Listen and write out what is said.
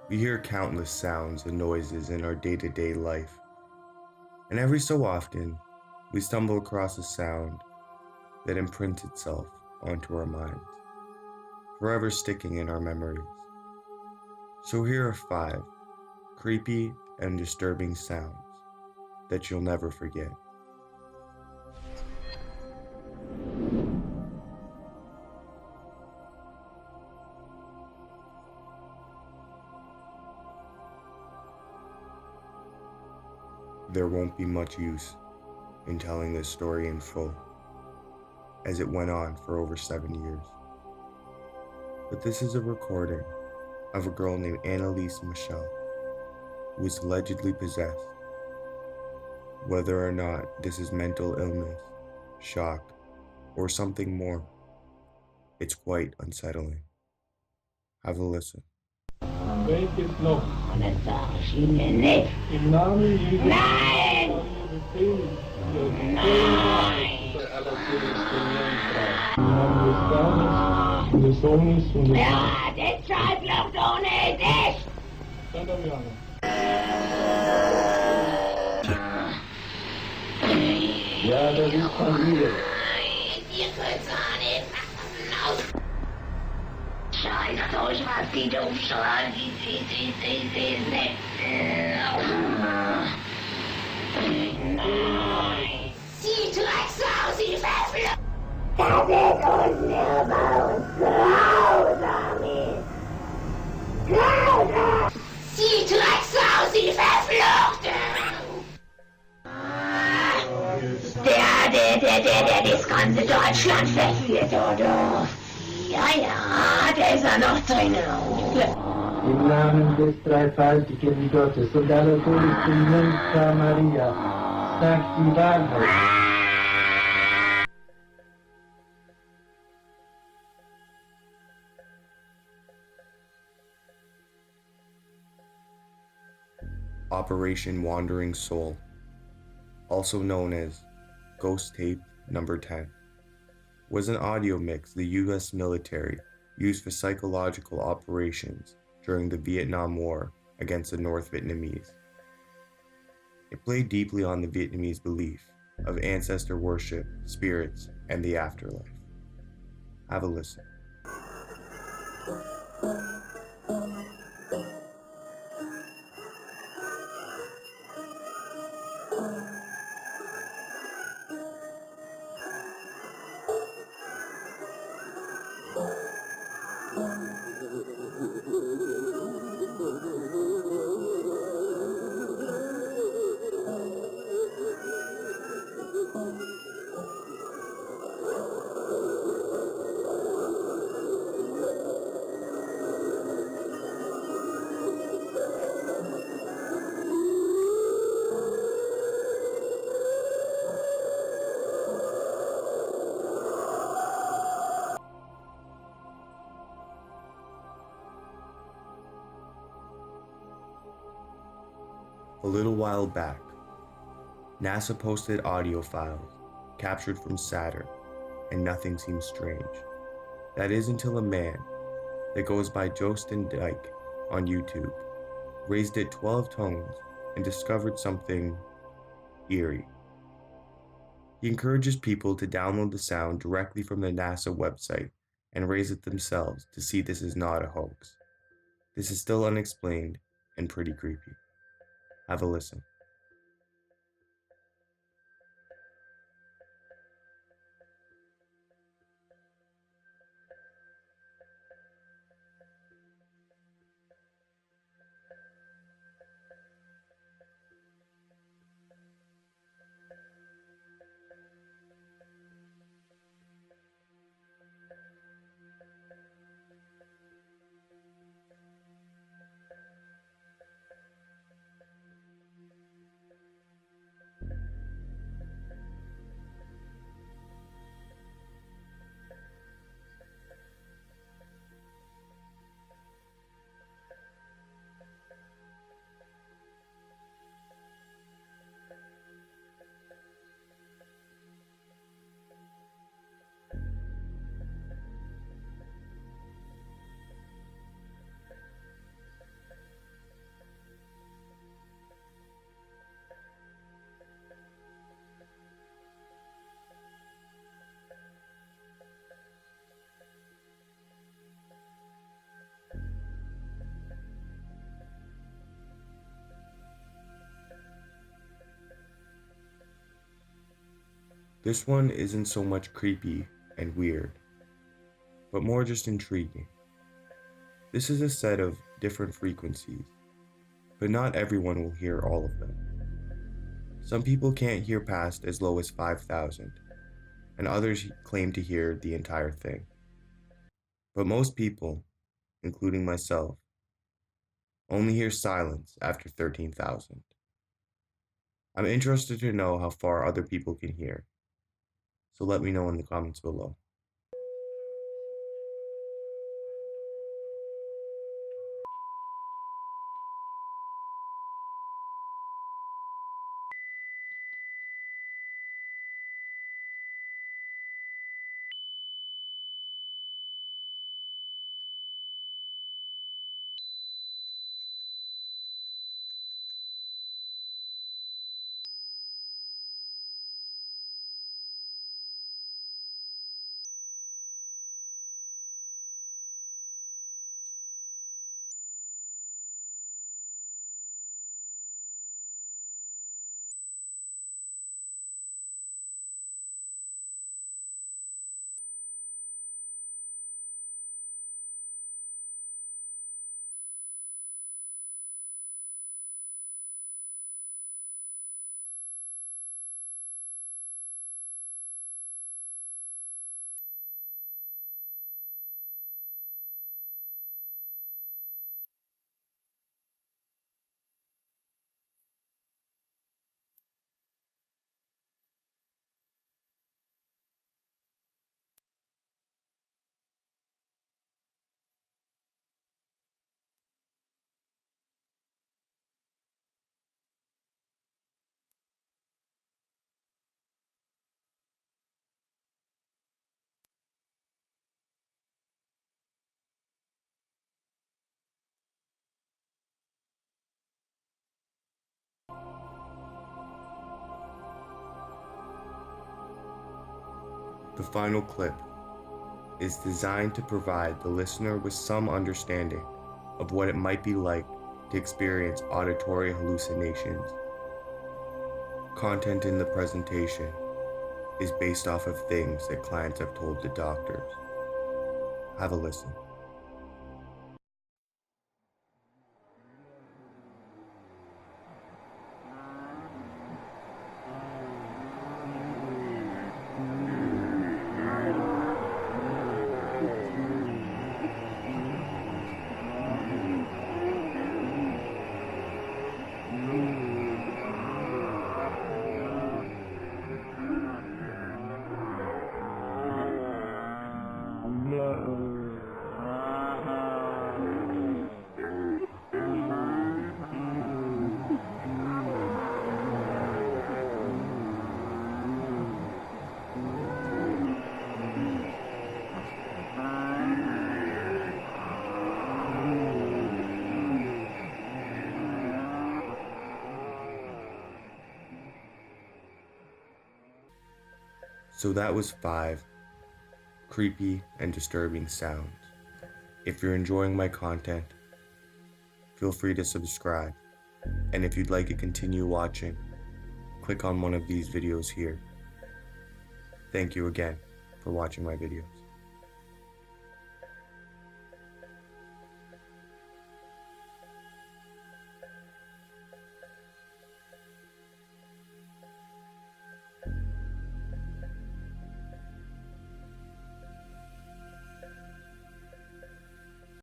We hear countless sounds and noises in our day-to-day life, and every so often, we stumble across a sound that imprints itself onto our minds, forever sticking in our memories. So here are 5 creepy and disturbing sounds that you'll never forget. There won't be much use in telling this story in full, as it went on for over 7 years. But this is a recording of a girl named Anneliese Michel, who was allegedly possessed. Whether or not this is mental illness, shock, or something more, it's quite unsettling. Have a listen. Weet je het nog? Dat zag je niet. Im Namen Jesu. Nein! Nein! Und des Sohnes und des Ja, die Zeit läuft ohne dich! Ja, das ist von mir. Ihr könnt's auch nicht machen. Scheiß durch, was die doof schreien. Nein! Sie Drecksau, sie verflucht! Das ist unnehmbar und grausam ist. Grausam! Sie Drecksau, sie verflucht! Der das ganze Deutschland verführt, oder? Ja, der ist ja noch drin. Im Namen des dreifaltigen Gottes und aller heiligsten Jungfrau Maria, sagt die Wahrheit. Operation Wandering Soul, also known as Ghost Tape Number 10, was an audio mix the US military used for psychological operations during the Vietnam War against the North Vietnamese. It played deeply on the Vietnamese belief of ancestor worship, spirits, and the afterlife. Have a listen. A little while back, NASA posted audio files captured from Saturn, and nothing seemed strange. That is until a man that goes by Jostin Dyke on YouTube raised it 12 tones and discovered something eerie. He encourages people to download the sound directly from the NASA website and raise it themselves to see this is not a hoax. This is still unexplained and pretty creepy. Have a listen. This one isn't so much creepy and weird, but more just intriguing. This is a set of different frequencies, but not everyone will hear all of them. Some people can't hear past as low as 5,000, and others claim to hear the entire thing. But most people, including myself, only hear silence after 13,000. I'm interested to know how far other people can hear, so let me know in the comments below. The final clip is designed to provide the listener with some understanding of what it might be like to experience auditory hallucinations. Content in the presentation is based off of things that clients have told the doctors. Have a listen. So that was 5 creepy and disturbing sounds. If you're enjoying my content, feel free to subscribe. And if you'd like to continue watching, click on one of these videos here. Thank you again for watching my videos.